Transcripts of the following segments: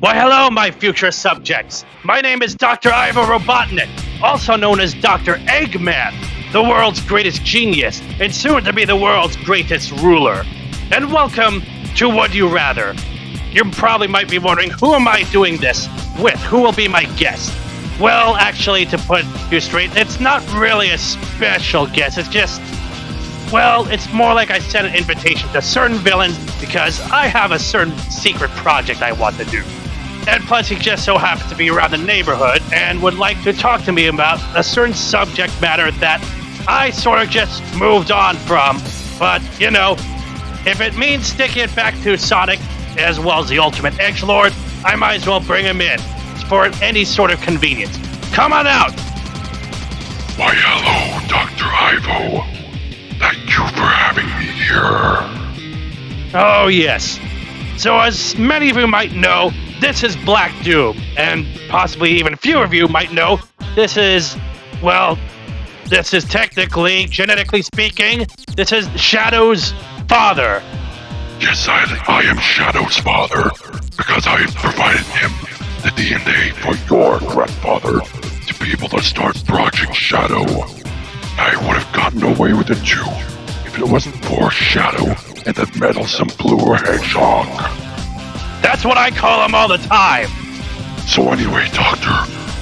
Why hello, my future subjects. My name is Dr. Ivo Robotnik, also known as Dr. Eggman, the world's greatest genius, and soon to be the world's greatest ruler. And welcome to Would You Rather. You probably might be wondering, who am I doing this with? Who will be my guest? Well, actually, to put you straight, it's not really a special guest. It's just, well, it's more like I sent an invitation to certain villains because I have a certain secret project I want to do. And plus, he just so happens to be around the neighborhood and would like to talk to me about a certain subject matter that I sort of just moved on from. But, you know, if it means sticking it back to Sonic, as well as the ultimate edgelord, I might as well bring him in for any sort of convenience. Come on out! Why, hello, Dr. Ivo. Thank you for having me here. Oh, yes. So as many of you might know, this is Black Doom, and possibly even fewer of you might know, this is technically, genetically speaking, this is Shadow's father. Yes, I am Shadow's father, because I provided him the DNA for your grandfather to be able to start Project Shadow. I would have gotten away with it too, if it wasn't for Shadow and that meddlesome blue hedgehog. That's what I call him all the time. So anyway, Doctor,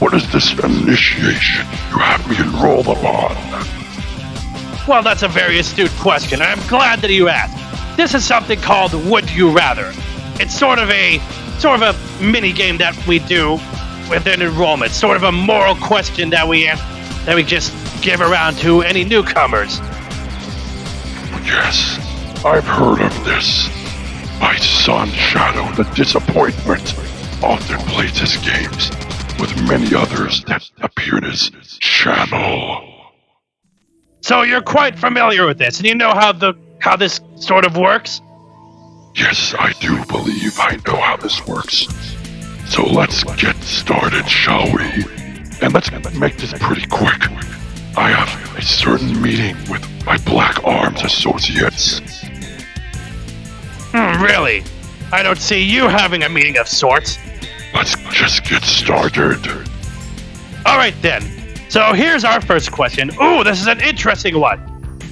what is this initiation you have me enrolled upon? Well, that's a very astute question, and I'm glad that you asked. This is something called Would You Rather. It's sort of a mini game that we do within enrollment, sort of a moral question that we just give around to any newcomers. Yes, I've heard of this. My son Shadow the Disappointment often plays his games with many others that appear in his channel. So you're quite familiar with this, and you know how this sort of works? Yes, I do believe I know how this works. So let's get started, shall we? And let's make this pretty quick. I have a certain meeting with my Black Arms associates. Really? I don't see you having a meeting of sorts. Let's just get started. Alright then. So here's our first question. Ooh, this is an interesting one.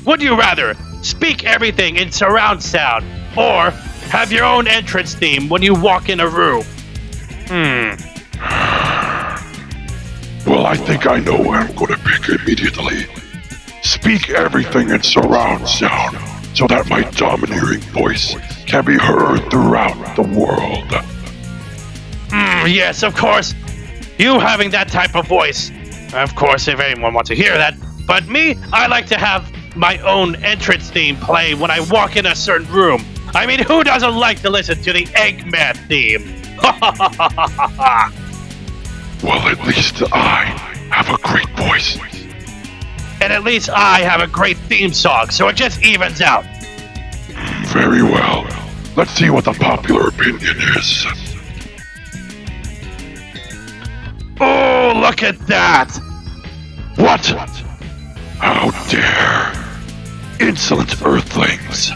Would you rather speak everything in surround sound, or have your own entrance theme when you walk in a room? Well, I think I know what I'm going to pick immediately. Speak everything in surround sound, so that my domineering voice can be heard throughout the world. Yes, of course. You having that type of voice. Of course, if anyone wants to hear that. But me, I like to have my own entrance theme play when I walk in a certain room. I mean, who doesn't like to listen to the Eggman theme? Well, at least I have a great voice. And at least I have a great theme song, so it just evens out. Very well. Let's see what the popular opinion is. Oh, look at that! What? How dare! Insolent earthlings!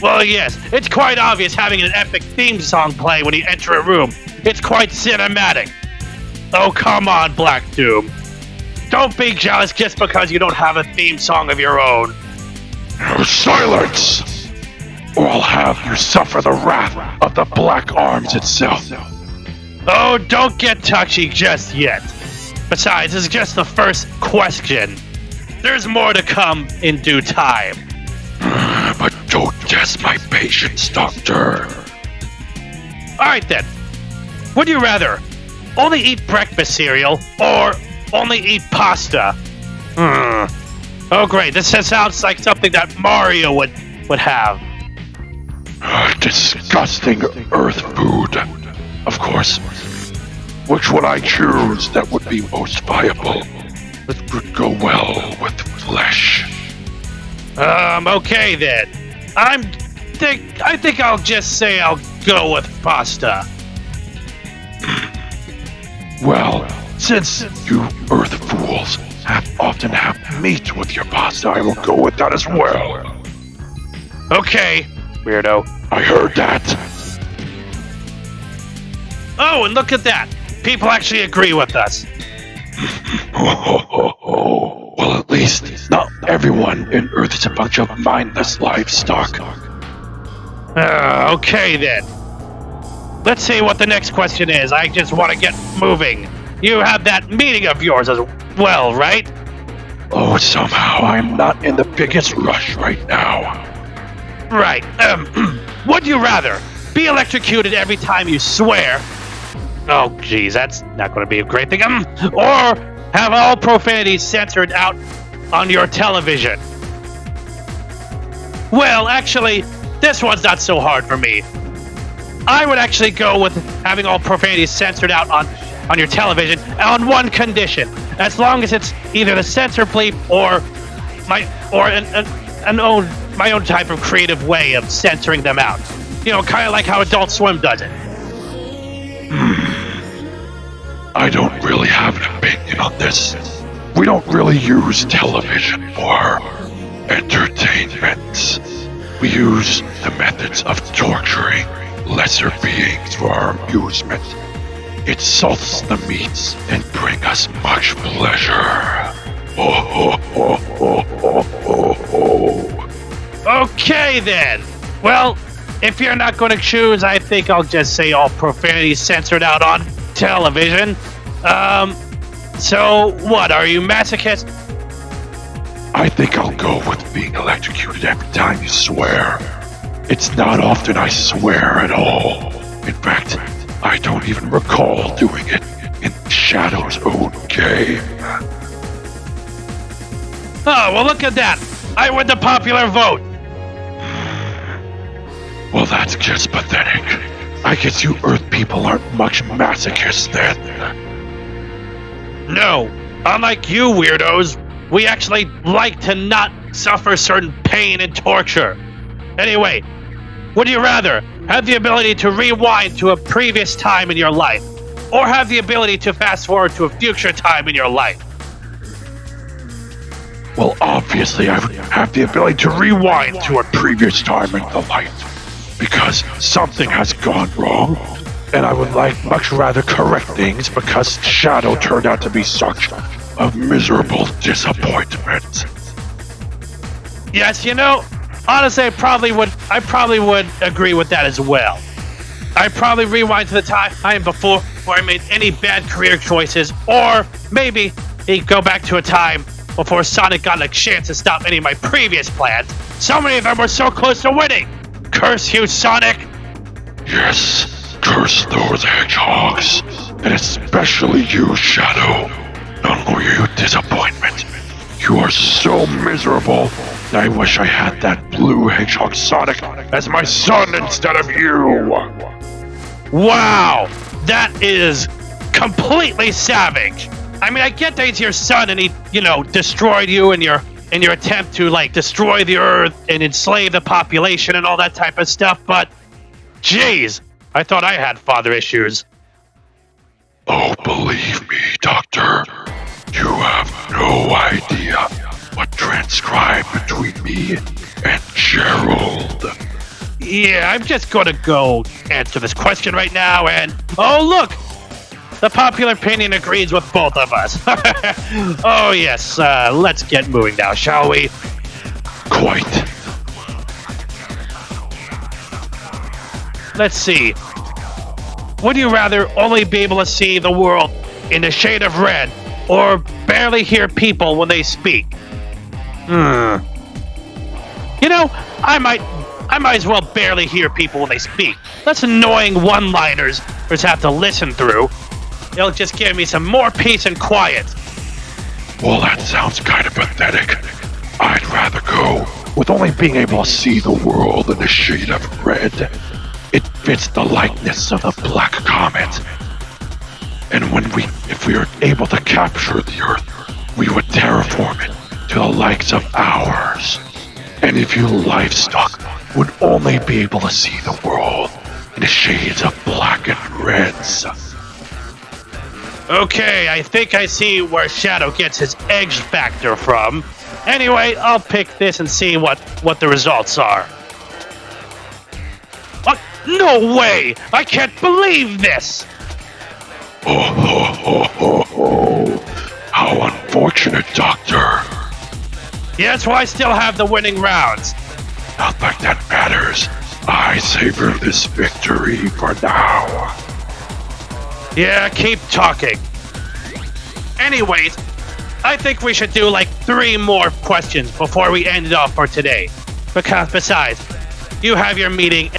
Well, yes, it's quite obvious having an epic theme song play when you enter a room. It's quite cinematic. Oh, come on, Black Doom. Don't be jealous just because you don't have a theme song of your own. Silence! Or I'll have you suffer the wrath of the Black Arms itself. Oh, don't get touchy just yet. Besides, this is just the first question. There's more to come in due time. But don't test my patience, Doctor. Alright then. Would you rather only eat breakfast cereal or only eat pasta? Oh great, this sounds like something that Mario would have. Disgusting earth food. Of course. Which would I choose that would be most viable? That would go well with flesh. Okay then. I think I'll just say I'll go with pasta. Well, since you earth fools often have meat with your pasta, I will go with that as well. Okay, weirdo. I heard that. Oh, and look at that. People actually agree with us. Well, at least not everyone in Earth is a bunch of mindless livestock. Okay then. Let's see what the next question is. I just want to get moving. You have that meeting of yours as well, right? Oh, somehow I'm not in the biggest rush right now. Right. Would you rather be electrocuted every time you swear? Oh, geez, that's not going to be a great thing. Or have all profanities censored out on your television? Well, actually, this one's not so hard for me. I would actually go with having all profanities censored out on your television on one condition. As long as it's either the censor bleep or my own type of creative way of censoring them out. You know, kind of like how Adult Swim does it. I don't really have an opinion on this. We don't really use television for entertainment. We use the methods of torturing lesser beings for our amusement. It salts the meats and brings us much pleasure. Okay then. Well, if you're not going to choose, I think I'll just say all profanity censored out on television. So what, are you masochist? I think I'll go with being electrocuted every time you swear. It's not often I swear at all. In fact, I don't even recall doing it in Shadow's own game. Oh, well look at that. I win the popular vote. Well, that's just pathetic. I guess you Earth people aren't much masochists then. No, unlike you weirdos, we actually like to not suffer certain pain and torture. Anyway, would you rather have the ability to rewind to a previous time in your life, or have the ability to fast forward to a future time in your life? Well, obviously I would have the ability to rewind to a previous time in the life, because something has gone wrong, and I would much rather correct things because Shadow turned out to be such a miserable disappointment. Yes, you know, honestly, I probably would agree with that as well. I'd probably rewind to the time before I made any bad career choices, or maybe he'd go back to a time before Sonic got a chance to stop any of my previous plans. So many of them were so close to winning. Curse you, Sonic! Yes, curse those hedgehogs, and especially you, Shadow. Not only are you a disappointment, you are so miserable that I wish I had that blue hedgehog Sonic as my son instead of you. Wow, that is completely savage. I mean, I get that he's your son and he, destroyed you in your attempt to, destroy the Earth and enslave the population and all that type of stuff, but, jeez, I thought I had father issues. Oh, believe me, Doctor, you have no idea what transcribed between me and Gerald. Yeah, I'm just gonna go answer this question right now and... Oh, look! The popular opinion agrees with both of us. Oh, yes, let's get moving now, shall we? Quite. Let's see. Would you rather only be able to see the world in the shade of red, or barely hear people when they speak? I might as well barely hear people when they speak. That's annoying one-liners just have to listen through. It'll just give me some more peace and quiet. Well, that sounds kind of pathetic. I'd rather go with only being able to see the world in the shade of red. It fits the likeness of the black comet. And if we are able to capture the Earth, we would terraform it to the likes of ours. And if you livestock would only be able to see the world in the shades of black and reds. Okay, I think I see where Shadow gets his edge factor from. Anyway, I'll pick this and see what the results are. No way! I can't believe this! Oh, ho, ho, ho, ho. How unfortunate, Doctor. Yeah, that's why I still have the winning rounds. Not like that matters. I savor this victory for now. Yeah, keep talking. Anyways, I think we should do like 3 more questions before we end it off for today. Because besides, you have your meeting,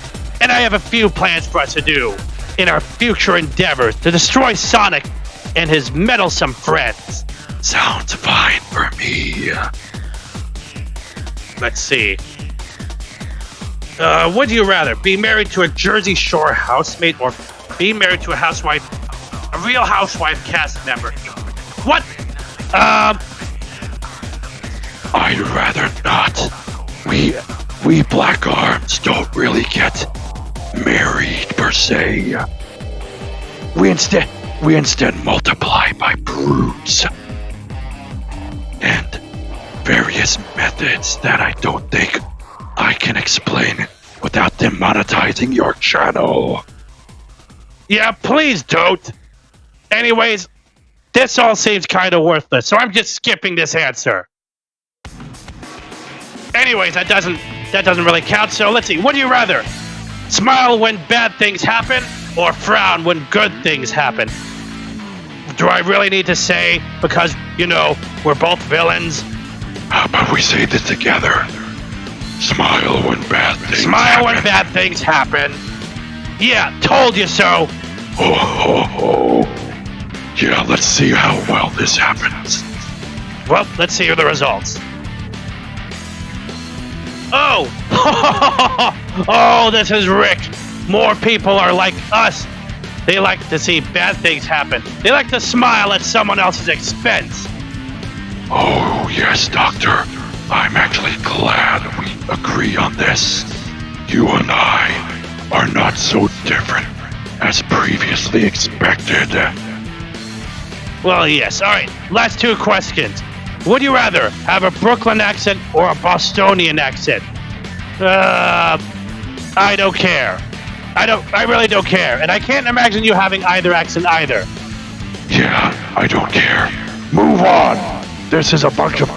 and I have a few plans for us to do in our future endeavors to destroy Sonic and his meddlesome friends. Sounds fine for me. Let's see. Would you rather be married to a Jersey Shore housemate or be married to a real housewife cast member? What? I'd rather not. We Black Arms don't really get married per se. We instead multiply by broods. And various methods that I don't think I can explain without demonetizing your channel. Yeah, please don't. Anyways, this all seems kind of worthless, so I'm just skipping this answer. Anyways, that doesn't really count, so let's see. Would you rather smile when bad things happen or frown when good things happen? Do I really need to say, because, we're both villains? How about we say this together? Smile when bad things Smile happen. when bad things happen. Yeah, told you so. Oh, ho, ho. Yeah, let's see how well this happens. Well, let's see the results. Oh! Oh, this is rigged. More people are like us. They like to see bad things happen. They like to smile at someone else's expense. Oh, yes, Doctor. I'm actually glad we agree on this. You and I are not so different as previously expected. Well, yes. All right. Last 2 questions. Would you rather have a Brooklyn accent or a Bostonian accent? I don't care. I really don't care. And I can't imagine you having either accent either. Yeah, I don't care. Move on. There's a bunch of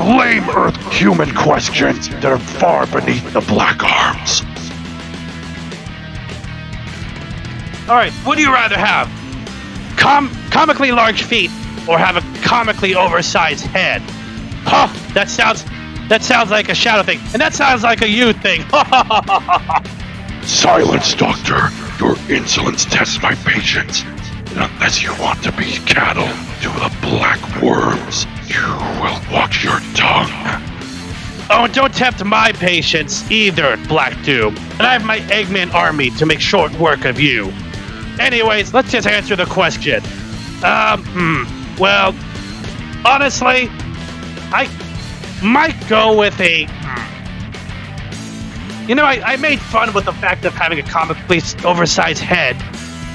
lame Earth human questions that are far beneath the Black Arms. All right. Would you rather have comically large feet or have a comically oversized head? Huh, that sounds like a shadow thing, and that sounds like a you thing. Silence, Doctor. Your insolence tests my patience. And unless you want to be cattle to the black worms, you will watch your tongue. Oh, and don't tempt my patience either, Black Doom. And I have my Eggman army to make short work of you. Anyways, let's just answer the question. Well, honestly, I might go with a... I made fun with the fact of having a comically oversized head,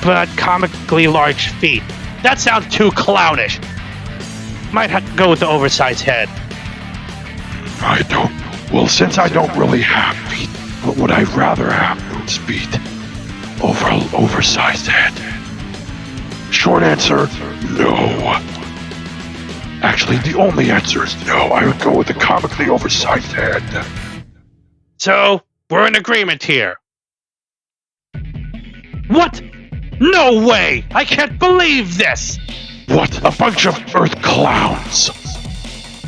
but comically large feet. That sounds too clownish. Might have to go with the oversized head. Well, since I don't really have feet, what would I rather have those feet over an oversized head? Short answer, no. Actually, the only answer is no. I would go with the comically oversized head. So, we're in agreement here. What? No way! I can't believe this! What? A bunch of Earth clowns.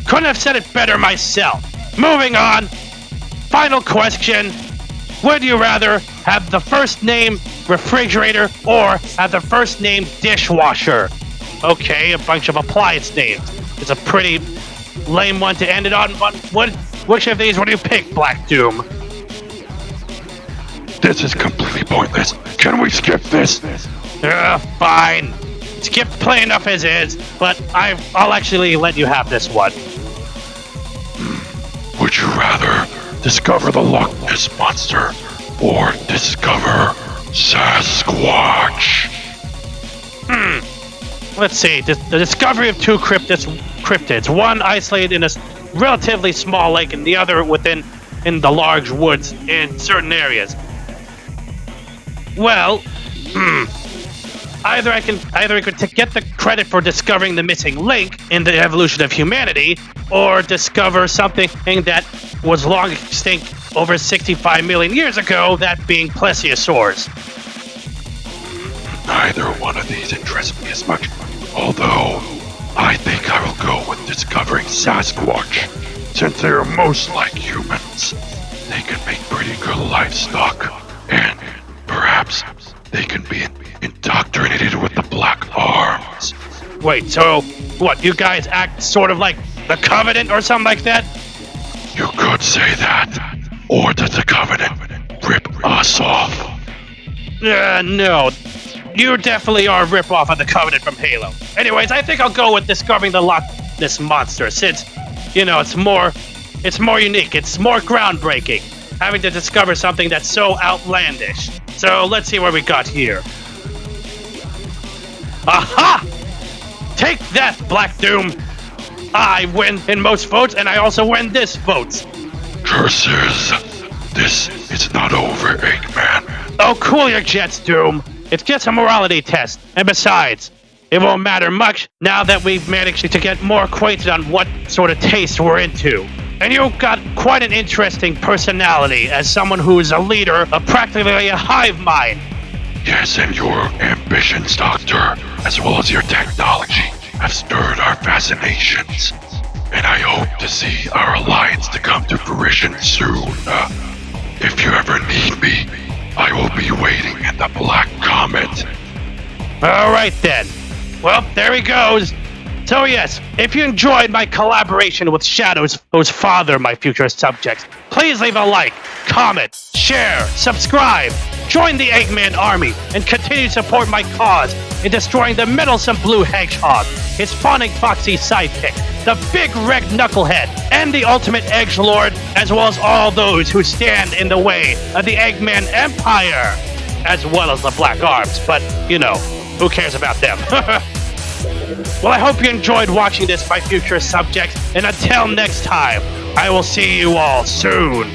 Couldn't have said it better myself. Moving on. Final question. Would you rather have the first name refrigerator or have the first name dishwasher? Okay, a bunch of appliance names. It's a pretty lame one to end it on, but which of these would you pick, Black Doom? This is completely pointless. Can we skip this? Fine. Skip play enough as is, but I'll actually let you have this one. Would you rather discover the Loch Ness Monster or discover Sasquatch? Let's see. The discovery of 2 cryptids. One isolated in a relatively small lake, and the other in the large woods in certain areas. Well, either I could get the credit for discovering the missing link in the evolution of humanity, or discover something that was long extinct over 65 million years ago, that being plesiosaurs. Neither one of these interests me as much, although I think I will go with discovering Sasquatch, since they are most like humans. They can make pretty good livestock, and perhaps they can be indoctrinated with the black arms. Wait, so what, you guys act sort of like the Covenant or something like that? You could say that, or does the Covenant rip us off? No. You definitely are a rip-off of the Covenant from Halo. Anyways, I think I'll go with discovering the Loch Ness Monster, since, it's more unique, it's more groundbreaking, having to discover something that's so outlandish. So let's see what we got here. Aha! Take that, Black Doom! I win in most votes, and I also win this vote. Curses! This is not over, Eggman. Oh, cool your jets, Doom. It's just a morality test, and besides, it won't matter much now that we've managed to get more acquainted on what sort of taste we're into. And you've got quite an interesting personality as someone who is a leader of practically a hive mind. Yes, and your ambitions, Doctor, as well as your technology, have stirred our fascinations. And I hope to see our alliance to come to fruition soon. If you ever need me, I will be waiting in the Black Comet. Alright then. Well, there he goes. So yes, if you enjoyed my collaboration with Shadows, whose father my future subjects, please leave a like, comment, share, subscribe, join the Eggman army, and continue to support my cause in destroying the meddlesome blue hedgehog, his fawning foxy sidekick, the big red knucklehead, and the ultimate edgelord, as well as all those who stand in the way of the Eggman Empire, as well as the Black Arms, but, who cares about them? Well, I hope you enjoyed watching this, my future subjects, and until next time, I will see you all soon.